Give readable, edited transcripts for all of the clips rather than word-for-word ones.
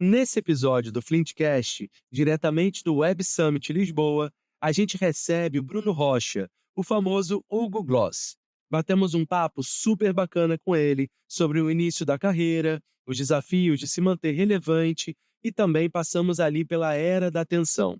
Nesse episódio do Flintcast, diretamente do Web Summit Lisboa, a gente recebe o Bruno Rocha, o famoso Hugo Gloss. Batemos um papo super bacana com ele sobre o início da carreira, os desafios de se manter relevante e também passamos ali pela era da atenção.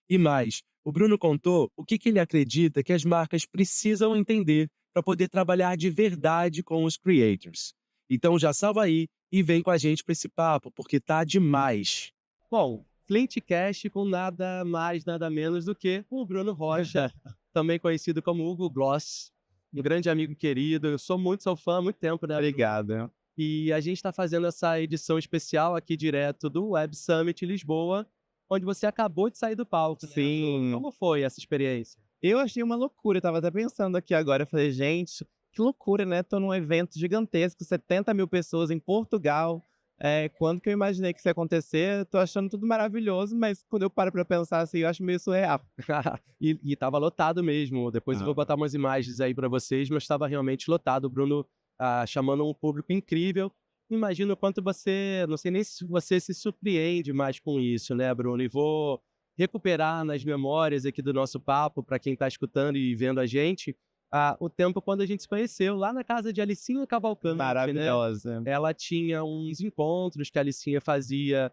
E mais, o Bruno contou o que ele acredita que as marcas precisam entender para poder trabalhar de verdade com os creators. Então já salva aí e vem com a gente para esse papo, porque tá demais. Bom, Flintcast com nada mais, nada menos do que o Bruno Rocha, também conhecido como Hugo Gloss, um grande amigo querido. Eu sou muito seu fã há muito tempo, né? Obrigado. E a gente está fazendo essa edição especial aqui direto do Web Summit Lisboa, onde você acabou de sair do palco, né? Sim, Como foi essa experiência? eu achei uma loucura, eu estava até pensando aqui agora, eu falei: "Gente, que loucura, né, tô num evento gigantesco, 70.000 pessoas em Portugal, quando que eu imaginei que isso ia acontecer?". Tô achando tudo maravilhoso, mas quando eu paro pra pensar, assim, eu acho meio surreal. E estava lotado mesmo. Depois eu vou Ah, botar umas imagens aí para vocês, mas estava realmente lotado. O Bruno chamando um público incrível. Imagino o quanto você, não sei nem se você se surpreende mais com isso, né, Bruno? E vou recuperar nas memórias aqui do nosso papo, para quem está escutando e vendo a gente, o tempo quando a gente se conheceu, lá na casa de Alicinha Cavalcante, né? maravilhosa. Ela tinha uns encontros que a Alicinha fazia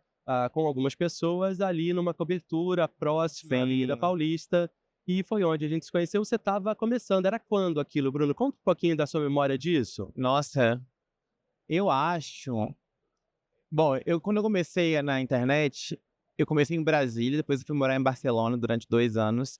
com algumas pessoas ali numa cobertura próxima à Avenida Sim. Paulista, e foi onde a gente se conheceu. Você estava começando, era quando aquilo, Bruno? Conta um pouquinho da sua memória disso. Nossa, eu acho bom, quando eu comecei na internet, eu comecei em Brasília, depois eu fui morar em Barcelona durante 2 anos.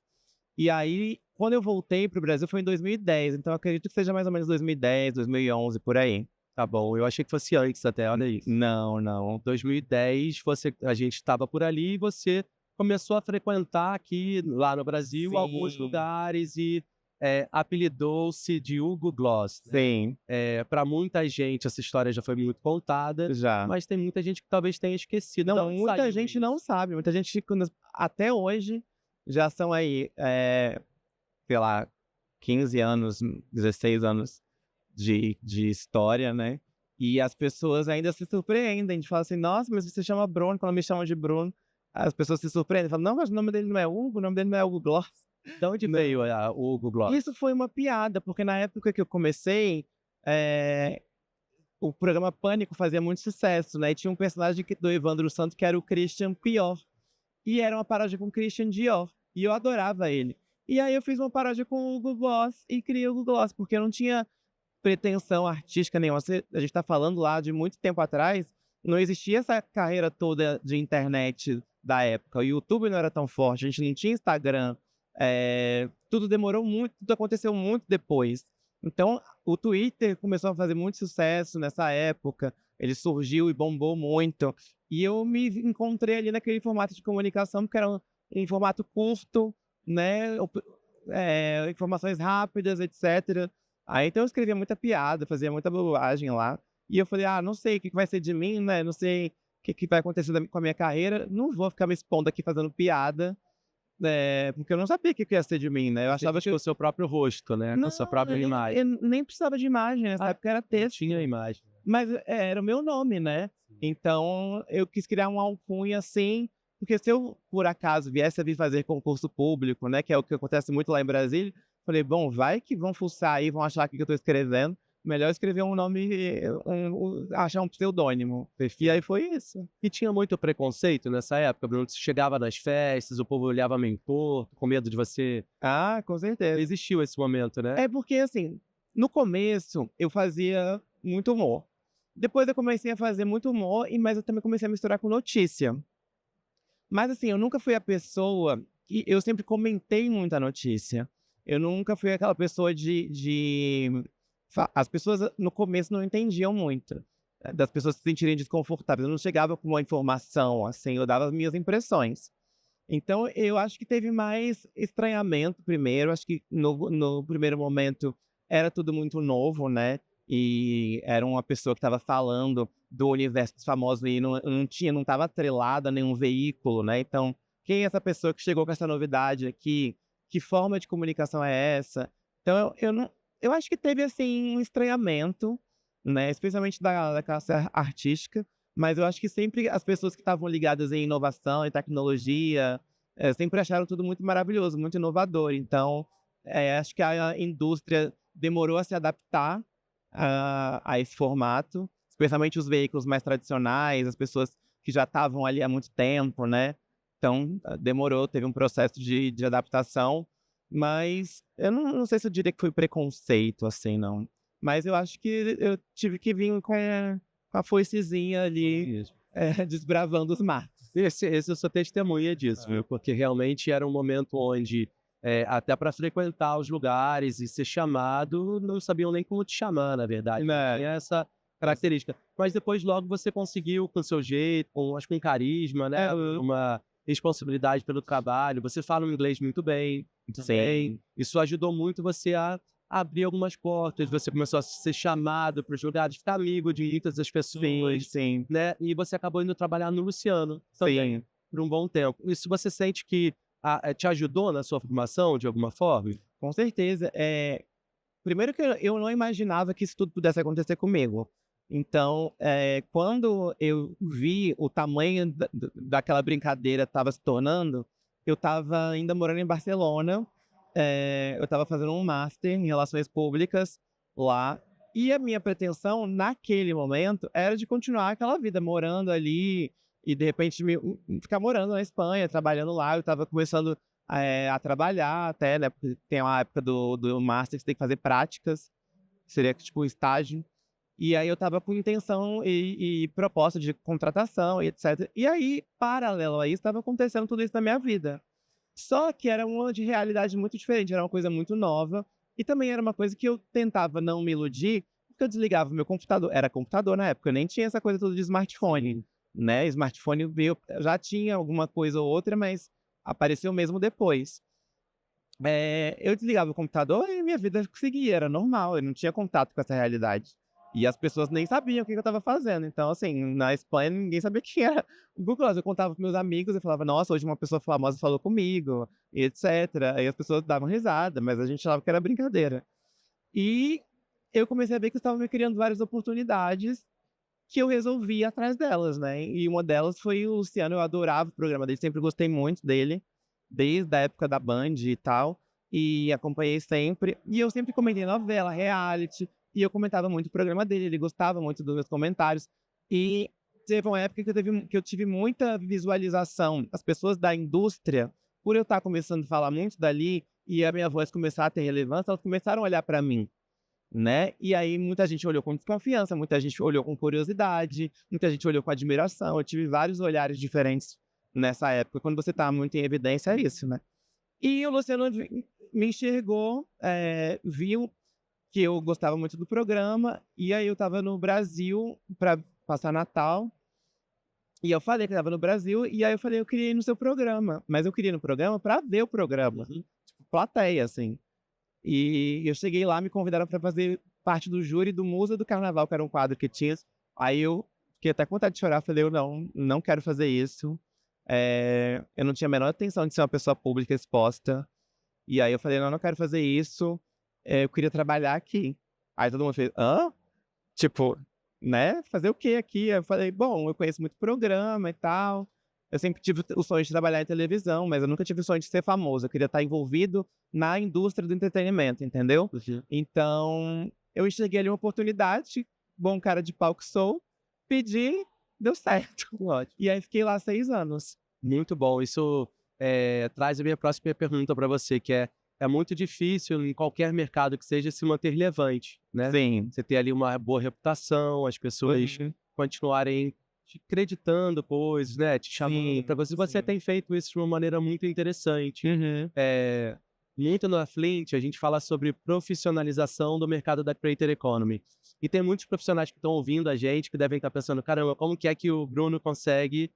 E aí, quando eu voltei para o Brasil foi em 2010, então eu acredito que seja mais ou menos 2010, 2011, por aí. Tá bom, eu achei que fosse antes até, olha isso. Não, não. 2010, a gente estava por ali e você começou a frequentar aqui, lá no Brasil, alguns Sim, lugares e apelidou-se de Hugo Gloss, né? sim, Para muita gente essa história já foi muito contada, já. mas tem muita gente que talvez tenha esquecido. De Não, onde muita saiu gente não isso? sabe, muita gente até hoje já são aí, sei lá, 15 anos, 16 anos de história, né, e as pessoas ainda se surpreendem de falar assim: "Nossa, mas você chama Bruno", quando me chamam de Bruno, as pessoas se surpreendem, falam: "Não, mas o nome dele não é Hugo, o nome dele não é Hugo Gloss". De onde veio o Hugo Gloss? Isso foi uma piada, porque na época que eu comecei, eh, o programa Pânico fazia muito sucesso, né, e tinha um personagem do Evandro Santos que era o Christian Pior, e era uma paródia com o Christian Dior, e eu adorava ele. E aí eu fiz uma paródia com o Hugo Gloss e criei o Hugo Gloss, porque eu não tinha pretensão artística nenhuma. A gente tá falando lá de muito tempo atrás, não existia essa carreira toda de internet da época, o YouTube não era tão forte, a gente não tinha Instagram, tudo demorou muito, tudo aconteceu muito depois. Então, o Twitter começou a fazer muito sucesso nessa época, ele surgiu e bombou muito, e eu me encontrei ali naquele formato de comunicação, porque era um formato curto, né, informações rápidas, etcétera. Aí então eu escrevia muita piada, fazia muita bobagem lá, e eu falei: "Ah, não sei o que que vai ser de mim, né, não sei o que que vai acontecer com a minha carreira, não vou ficar me expondo aqui fazendo piada", porque eu não sabia o que que ia ser de mim, né, eu Você achava que tinha eu o seu próprio rosto, né, com a sua não, própria imagem. eu nem precisava de imagem, nessa época era Não tinha texto, imagem. mas, era o meu nome, né. Então eu quis criar uma alcunha, assim, porque se eu, por acaso, viesse a vir fazer concurso público, né, que é o que acontece muito lá em Brasília, falei: "Bom, vai que vão fuçar aí, vão achar que eu estou escrevendo, melhor escrever um nome, achar um pseudônimo". E aí foi isso. E tinha muito preconceito nessa época, Bruno? Você chegava nas festas, o povo olhava meio torto, com medo de você. Ah, com certeza. Existiu esse momento, né? É porque, assim, no começo eu fazia muito humor. Depois eu comecei a fazer muito humor, mas eu também comecei a misturar com notícia. Mas, assim, eu nunca fui a pessoa que eu sempre comentei muita notícia. Eu nunca fui aquela pessoa as pessoas no começo não entendiam muito, das pessoas se sentirem desconfortáveis. Eu não chegava com uma informação, assim, eu dava as minhas impressões. Então eu acho que teve mais estranhamento primeiro, acho que no primeiro momento era tudo muito novo, né, e era uma pessoa que estava falando do universo dos famosos e não estava atrelada a nenhum veículo, né, então, quem é essa pessoa que chegou com essa novidade aqui? Que forma de comunicação é essa? Então eu não eu acho que teve, assim, um estranhamento, né, especialmente da classe artística, mas eu acho que sempre as pessoas que estavam ligadas em inovação e tecnologia, sempre acharam tudo muito maravilhoso, muito inovador. Então, acho que a indústria demorou a se adaptar a esse formato, especialmente os veículos mais tradicionais, as pessoas que já estavam ali há muito tempo, né. Então, demorou, teve um processo de adaptação, mas eu não sei se eu diria que foi preconceito, assim, não. Mas eu acho que eu tive que vir com a foicezinha ali, Isso. desbravando os matos. Esse eu sou testemunha disso, viu, porque realmente era um momento onde, até para frequentar os lugares e ser chamado, não sabiam nem como te chamar, na verdade, não Né. tinha essa característica. Mas depois logo você conseguiu com o seu jeito, acho que com carisma, né, Uhum. uma responsabilidade pelo trabalho, você fala o inglês muito bem também, Sim, isso ajudou muito você a abrir algumas portas, você começou a ser chamado para os lugares, ficar amigo de muitas das sim, pessoas, sim, né, e você acabou indo trabalhar no Luciano também, sim. por um bom tempo. Isso você sente que te ajudou na sua formação de alguma forma? Com certeza. Primeiro que eu não imaginava que isso tudo pudesse acontecer comigo. Então, quando eu vi o tamanho daquela brincadeira estava se tornando, eu estava ainda morando em Barcelona, eu estava fazendo um master em relações públicas lá, e a minha pretensão naquele momento era de continuar aquela vida morando ali e de repente ficar morando na Espanha, trabalhando lá. Eu estava começando a trabalhar até, né, porque tem uma época do master que você tem que fazer práticas, seria tipo um estágio. E aí eu estava com intenção e proposta de contratação e etcétera. E aí, paralelo a isso, estava acontecendo tudo isso na minha vida. Só que era uma de realidade muito diferente, era uma coisa muito nova, e também era uma coisa que eu tentava não me iludir, porque eu desligava o meu computador, era computador na época, nem tinha essa coisa toda de smartphone, né, smartphone veio, já tinha alguma coisa ou outra, mas apareceu mesmo depois. Eu desligava o computador e minha vida seguia, era normal, eu não tinha contato com essa realidade. E as pessoas nem sabiam o que que eu estava fazendo. Então, assim, na Espanha ninguém sabia quem era o Google Glass. Eu contava para meus amigos e falava: "Nossa, hoje uma pessoa famosa falou comigo", e etcétera. Aí as pessoas davam risada, mas a gente achava que era brincadeira. E eu comecei a ver que eu estava me criando várias oportunidades que eu resolvi ir atrás delas, né. E uma delas foi o Luciano, eu adorava o programa dele, sempre gostei muito dele, desde a época da Band e tal, e acompanhei sempre. E eu sempre comentei novela, reality, e eu comentava muito o programa dele, ele gostava muito dos meus comentários. E teve uma época que eu tive muita visualização. As pessoas da indústria, por eu estar começando a falar muito dali, e a minha voz começar a ter relevância, elas começaram a olhar para mim, né. E aí muita gente olhou com desconfiança, muita gente olhou com curiosidade, muita gente olhou com admiração. Eu tive vários olhares diferentes nessa época. Quando você tá muito em evidência, é isso, né. E o Luciano me enxergou, viu que eu gostava muito do programa, e aí eu estava no Brasil para passar Natal, e eu falei que estava no Brasil, e aí eu falei: "Eu queria ir no seu programa", mas eu queria ir no programa para ver o programa, Uhum. tipo, plateia, assim. E eu cheguei lá, me convidaram para fazer parte do júri do Musa do Carnaval, que era um quadro que tinha. Aí eu fiquei até com vontade de chorar, falei: "Eu não quero fazer isso". Eu não tinha a menor intenção de ser uma pessoa pública exposta. E aí eu falei: "Não, não quero fazer isso, eu queria trabalhar aqui". Aí todo mundo fez: "Hã?". Tipo, né, fazer o quê aqui? Aí eu falei: "Bom, eu conheço muito programa e tal". Eu sempre tive o sonho de trabalhar em televisão, mas eu nunca tive o sonho de ser famoso. Eu queria estar envolvido na indústria do entretenimento, entendeu? Uhum. Então, eu enxerguei ali uma oportunidade, bom cara de pau que sou, pedi, deu certo. Ótimo. E aí fiquei lá 6 anos. Muito bom. Isso, traz a minha próxima pergunta para você, que é muito difícil em qualquer mercado que seja se manter relevante, né. Sim. Você ter ali uma boa reputação, as pessoas Uhum. continuarem te acreditando coisas, né, te chamando para Sim, você. Você sim. tem feito isso de uma maneira muito interessante. Uhum. Muito na Flint, a gente fala sobre profissionalização do mercado da creator economy. E tem muitos profissionais que estão ouvindo a gente, que devem estar pensando: "Caramba, como que é que o Bruno consegue,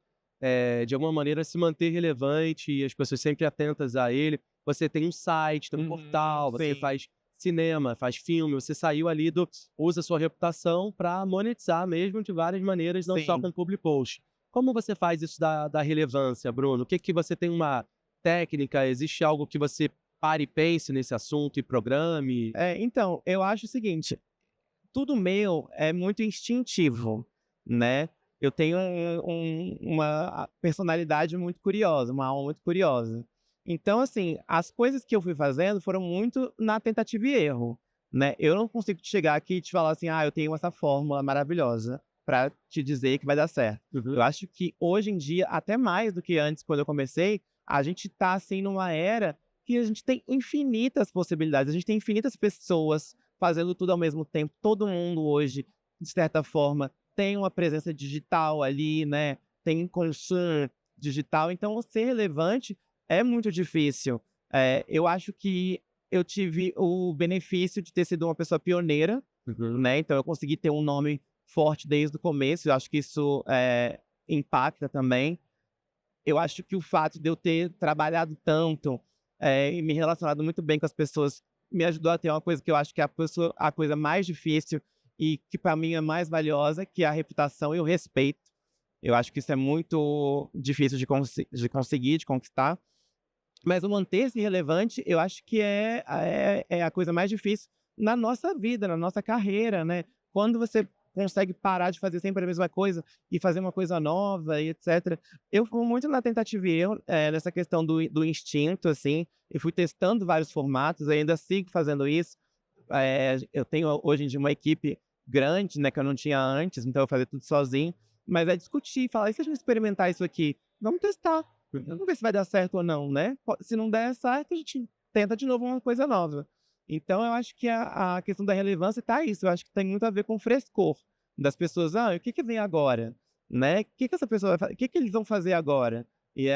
de alguma maneira, se manter relevante e as pessoas sempre atentas a ele?". Você tem um site, tem um Uhum. portal, você Sim. faz cinema, faz filme, você saiu ali do usa sua reputação para monetizar mesmo de várias maneiras, não só Sim. com public post. Como você faz isso da relevância, Bruno? O que que você tem uma técnica? Existe algo que você pare e pense nesse assunto e programe? Então, eu acho o seguinte, tudo meu é muito instintivo, né. eu tenho uma personalidade muito curiosa, uma alma muito curiosa. Então, assim, as coisas que eu fui fazendo foram muito na tentativa e erro, né. Eu não consigo chegar aqui e te falar assim: "Ah, eu tenho essa fórmula maravilhosa para te dizer que vai dar certo". Uhum. Eu acho que hoje em dia, até mais do que antes, quando eu comecei, a gente tá, assim, numa era que a gente tem infinitas possibilidades, a gente tem infinitas pessoas fazendo tudo ao mesmo tempo. Todo mundo hoje, de certa forma, tem uma presença digital ali, né, tem consumo digital, então ser relevante é muito difícil. Eu acho que eu tive o benefício de ter sido uma pessoa pioneira, Uhum. né, então eu consegui ter um nome forte desde o começo, eu acho que isso, impacta também. Eu acho que o fato de eu ter trabalhado tanto, e me relacionado muito bem com as pessoas, me ajudou a ter uma coisa que eu acho que é a coisa mais difícil e que para mim é mais valiosa, que é a reputação e o respeito. Eu acho que isso é muito difícil de conseguir, de conquistar. Mas o manter-se relevante, eu acho que é a coisa mais difícil na nossa vida, na nossa carreira, né. Quando você consegue parar de fazer sempre a mesma coisa e fazer uma coisa nova e etcétera. Eu fui muito na tentativa e erro, nessa questão do instinto, assim, e fui testando vários formatos, ainda sigo fazendo isso. Eu tenho hoje em dia uma equipe grande, né, que eu não tinha antes, então eu fazia tudo sozinho, mas é discutir, falar: "E se a gente experimentar isso aqui? Vamos testar". Vamos ver se vai dar certo ou não, né. Se não der certo, a gente tenta de novo uma coisa nova. Então eu acho que a questão da relevância tá isso, eu acho que tem muito a ver com o frescor das pessoas. "Ah, o que que vem agora?", né. "O que que essa pessoa vai o que que eles vão fazer agora?". E,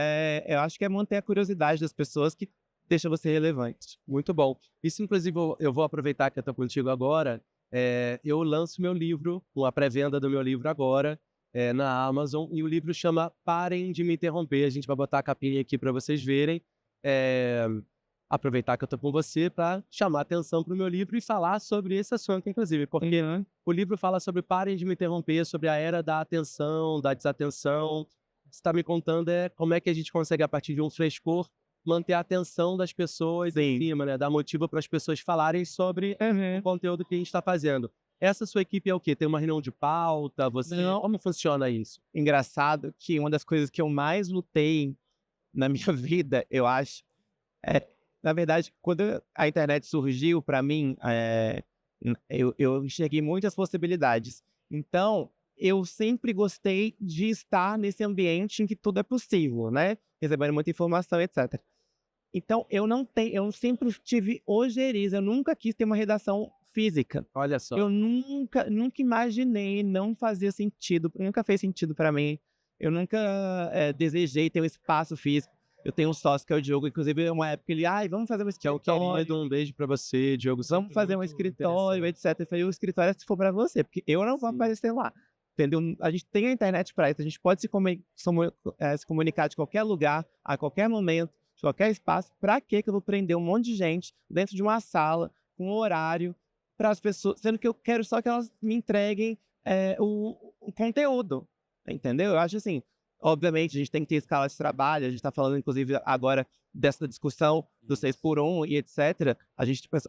eu acho que é manter a curiosidade das pessoas que deixa você relevante. Muito bom. Isso, inclusive, eu vou aproveitar que eu tô contigo agora. Eu lanço meu livro, uma pré-venda do meu livro agora, na Amazon, e o livro chama Parem de Me Interromper. A gente vai botar a capinha aqui para vocês verem. Eh, Aproveitar que eu tô com você para chamar atenção para o meu livro e falar sobre esse assunto, inclusive, porque Uhum. o livro fala sobre parem de me interromper, sobre a era da atenção, da desatenção. Você está me contando como é que a gente consegue, a partir de um frescor, manter a atenção das pessoas em Sim. cima, né, dar motivo para as pessoas falarem sobre o Uhum. conteúdo que a gente está fazendo. Essa sua equipe é o quê? Tem uma reunião de pauta? Não, Como funciona isso? engraçado que uma das coisas que eu mais lutei na minha vida, eu acho, é na verdade, quando a internet surgiu para mim, eu enxerguei muitas possibilidades. Então, eu sempre gostei de estar nesse ambiente em que tudo é possível, né, recebendo muita informação, etcétera. Então eu sempre tive ojeriza, eu nunca quis ter uma redação física. Olha só. Eu nunca imaginei, não fazia sentido, nunca fez sentido para mim. Eu nunca, desejei ter um espaço físico. Eu tenho um sócio que é o Diogo, inclusive uma época ele: "Ai, vamos fazer um Que é o querido, escritório, um beijo para você, Diogo, vamos sempre fazer um muito escritório, interessante. etcétera". Eu falei: "O escritório é se for para você, porque eu não vou Sim. aparecer lá", entendeu. A gente tem a internet para isso, a gente pode se comunicar de qualquer lugar, a qualquer momento, de qualquer espaço. Para que eu vou prender um monte de gente dentro de uma sala, com um horário, para as pessoas, sendo que eu quero só que elas me entreguem, o conteúdo, entendeu. Eu acho assim, obviamente a gente tem que ter escala de trabalho, a gente está falando inclusive agora dessa discussão do 6 Isso. por 1 e etcétera,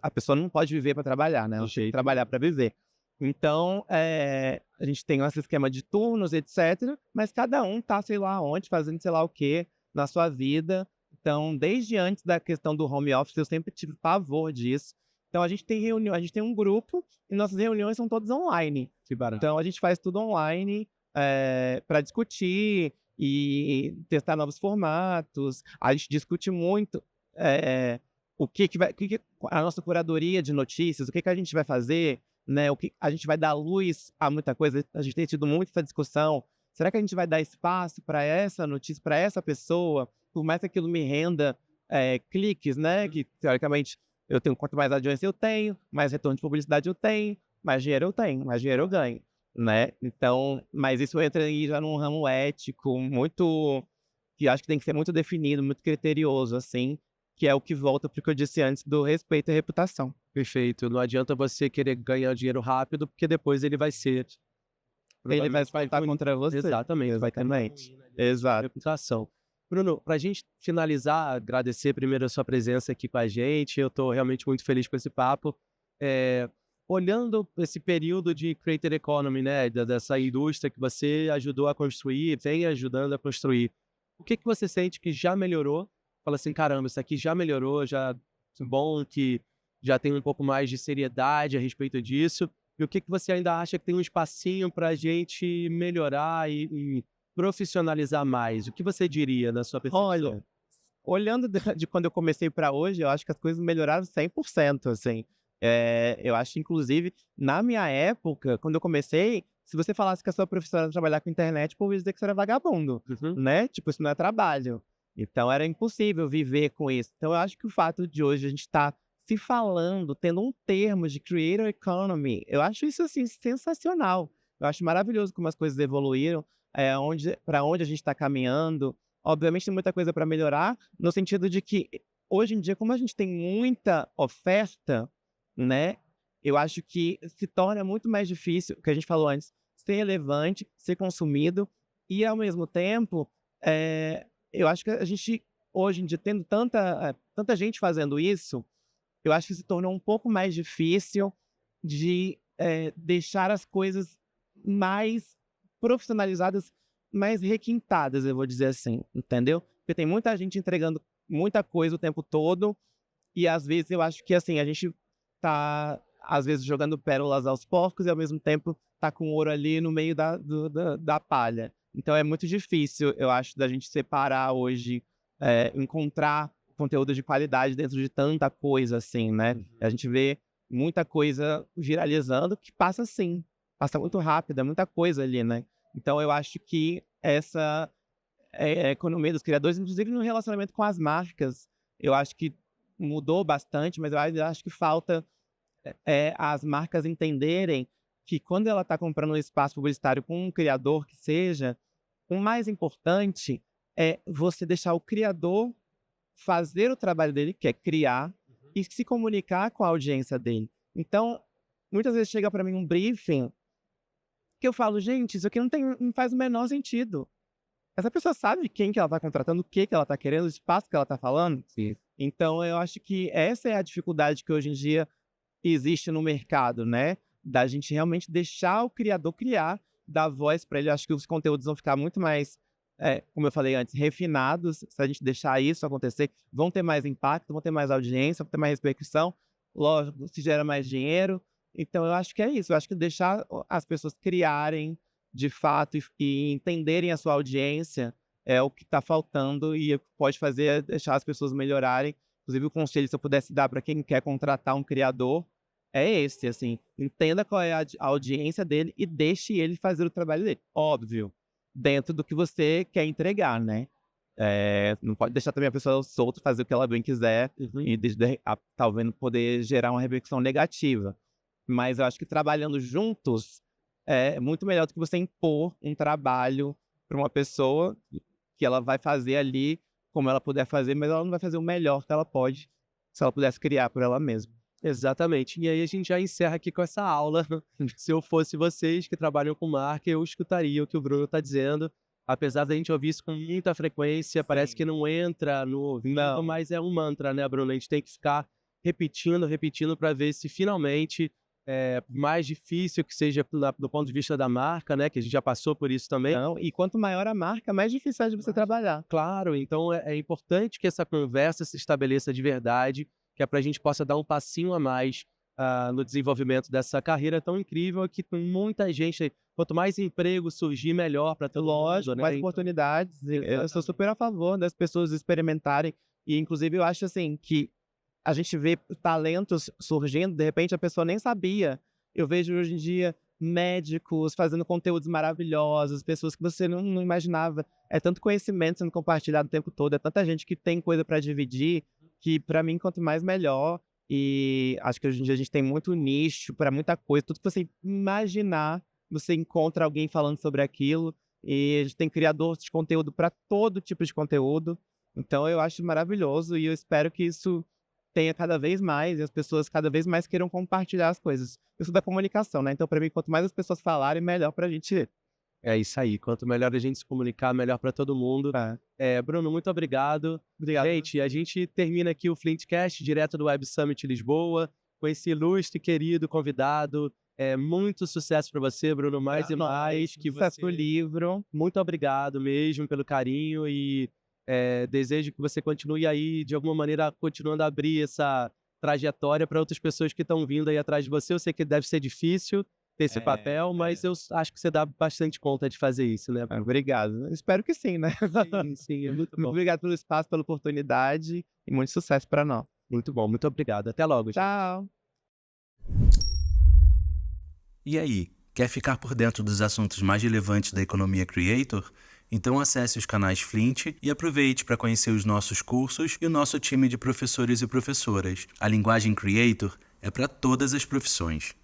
a pessoa não pode viver para trabalhar, né, De ela tem que jeito trabalhar nenhum. para viver. Então, a gente tem esse esquema de turnos, etcétera, mas cada um tá sei lá onde, fazendo sei lá o quê na sua vida. Então, desde antes da questão do home office, eu sempre tive pavor disso. Então a gente tem um grupo e nossas reuniões são todas online. Que barato. Então a gente faz tudo online, para discutir e testar novos formatos. A gente discute muito, o que que vai o que que a nossa curadoria de notícias, o que que a gente vai fazer, né, o que a gente vai dar luz a muita coisa. A gente tem tido muito essa discussão. Será que a gente vai dar espaço para essa notícia, para essa pessoa, por mais que aquilo me renda, cliques, né, que teoricamente eu tenho, quanto mais audiência eu tenho, mais retorno de publicidade eu tenho, mais dinheiro eu tenho, mais dinheiro eu ganho, né. Então, mas isso entra aí já num ramo ético muito, que acho que tem que ser muito definido, muito criterioso, assim, que é o que volta para o que eu disse antes do respeito à reputação. Perfeito. Não adianta você querer ganhar dinheiro rápido, porque depois ele vai ser Ele vai provavelmente se vai voltar ruir. contra você. Exatamente, vai terminar Exatamente. ruindo ali a sua Exato. reputação. Bruno, para a gente finalizar, agradecer primeiro a sua presença aqui com a gente. Eu estou realmente muito feliz com esse papo. Eh, olhando esse período de creator economy, né, dessa indústria que você ajudou a construir, vem ajudando a construir, o que você sente que já melhorou? Fala assim, caramba, isso aqui já melhorou, já bom que já tem um pouco mais de seriedade a respeito disso. E o que você ainda acha que tem um espacinho para a gente melhorar e profissionalizar mais? O que você diria na sua percepção? Olha, olhando de quando eu comecei para hoje, eu acho que as coisas melhoraram 100%, assim. Eu acho, inclusive, na minha época, quando eu comecei, se você falasse que a sua profissão era trabalhar com internet, o povo ia dizer que você era vagabundo, Uhum. né? Tipo, isso não é trabalho. Então, era impossível viver com isso. Então, eu acho que o fato de hoje a gente estar se falando, tendo um termo de creator economy, eu acho isso, assim, sensacional. Eu acho maravilhoso como as coisas evoluíram, para onde a gente está caminhando. Obviamente tem muita coisa para melhorar, no sentido de que hoje em dia, como a gente tem muita oferta, né, eu acho que se torna muito mais difícil, o que a gente falou antes, ser relevante, ser consumido e, ao mesmo tempo, eu acho que a gente, hoje em dia, tendo tanta gente fazendo isso, eu acho que se tornou um pouco mais difícil de, deixar as coisas mais profissionalizadas, mais requintadas, eu vou dizer assim, entendeu? Porque tem muita gente entregando muita coisa o tempo todo e, às vezes, eu acho que, assim, a gente tá, às vezes, jogando pérolas aos porcos e, ao mesmo tempo, tá com ouro ali no meio da palha. Então é muito difícil, eu acho, da gente separar hoje, encontrar conteúdo de qualidade dentro de tanta coisa, assim, né? A gente vê muita coisa viralizando que passa assim, passa muito rápido, é muita coisa ali, né? Então eu acho que essa economia dos criadores, inclusive no relacionamento com as marcas, eu acho que mudou bastante, mas eu ainda acho que falta as marcas entenderem que quando ela está comprando um espaço publicitário com um criador que seja, o mais importante é você deixar o criador fazer o trabalho dele, que é criar, e se comunicar com a audiência dele. Então, muitas vezes chega para mim um briefing que eu falo: "Gente, isso aqui não faz o menor sentido". Essa pessoa sabe quem que ela está contratando, o que que ela está querendo, o espaço que ela está falando? Sim. Então eu acho que essa é a dificuldade que hoje em dia existe no mercado, né, da gente realmente deixar o criador criar, dar voz para ele. Eu acho que os conteúdos vão ficar muito mais, como eu falei antes, refinados, se a gente deixar isso acontecer, vão ter mais impacto, vão ter mais audiência, vão ter mais repercussão, lógico, se gera mais dinheiro. Então eu acho que é isso, eu acho que deixar as pessoas criarem, de fato, e entenderem a sua audiência, é o que está faltando e pode fazer deixar as pessoas melhorarem. Inclusive, o conselho, se eu pudesse dar para quem quer contratar um criador, é esse, assim, entenda qual é a audiência dele e deixe ele fazer o trabalho dele. Óbvio, dentro do que você quer entregar, né? Não pode deixar também a pessoa solta fazer o que ela bem quiser Uhum. e talvez poder gerar uma repercussão negativa. Mas eu acho que trabalhando juntos é muito melhor do que você impor um trabalho para uma pessoa que ela vai fazer ali como ela puder fazer, mas ela não vai fazer o melhor que ela pode se ela pudesse criar por ela mesma. Exatamente. E aí a gente já encerra aqui com essa aula. Se eu fosse vocês que trabalham com marca, eu escutaria o que o Bruno está dizendo. Apesar da gente ouvir isso com muita frequência, parece que Sim. não entra no ouvido, Não. mas é um mantra, né, Bruno? A gente tem que ficar repetindo, repetindo para ver se finalmente, mais difícil que seja do ponto de vista da marca, né, que a gente já passou por isso também. Não, e quanto maior a marca, mais difícil é de você trabalhar. Claro, então é importante que essa conversa se estabeleça de verdade, que é para a gente possa dar um passinho a mais no desenvolvimento dessa carreira tão incrível que tem muita gente. Quanto mais emprego surgir, melhor para todo mundo, Lógico, né? mais Então, oportunidades. Eu sou super a favor das pessoas experimentarem e, inclusive, eu acho, assim, que a gente vê talentos surgindo, de repente a pessoa nem sabia. Eu vejo hoje em dia médicos fazendo conteúdos maravilhosos, pessoas que você não imaginava. É tanto conhecimento sendo compartilhado o tempo todo, é tanta gente que tem coisa para dividir, que para mim quanto mais melhor. E acho que hoje em dia a gente tem muito nicho para muita coisa, tudo que você imaginar, você encontra alguém falando sobre aquilo. E a gente tem criadores de conteúdo para todo tipo de conteúdo. Então eu acho maravilhoso e eu espero que isso tenha cada vez mais e as pessoas cada vez mais queiram compartilhar as coisas. Eu sou da comunicação, né, então para mim quanto mais as pessoas falarem, melhor pra gente. é isso aí. Quanto melhor a gente se comunicar, melhor para todo mundo. É. Bruno, muito obrigado. Obrigado. Gente, a gente termina aqui o Flintcast, direto do Web Summit Lisboa. com esse ilustre e querido convidado. Muito sucesso para você, Bruno, mais e mais. Que Sucesso pro você... livro. Muito obrigado mesmo pelo carinho e desejo que você continue aí, de alguma maneira, continuando a abrir essa trajetória para outras pessoas que estão vindo aí atrás de você. Eu sei que deve ser difícil ter esse papel, mas eu acho que você dá bastante conta de fazer isso, né? Obrigado. Espero que sim, né? Sim, sim, é muito bom. Obrigado pelo espaço, pela oportunidade e muito sucesso para nós. Muito bom, muito obrigado. Até logo, gente. Tchau. E aí, quer ficar por dentro dos assuntos mais relevantes da economia creator? Então acesse os canais Flint e aproveite para conhecer os nossos cursos e o nosso time de professores e professoras. A linguagem creator é para todas as profissões.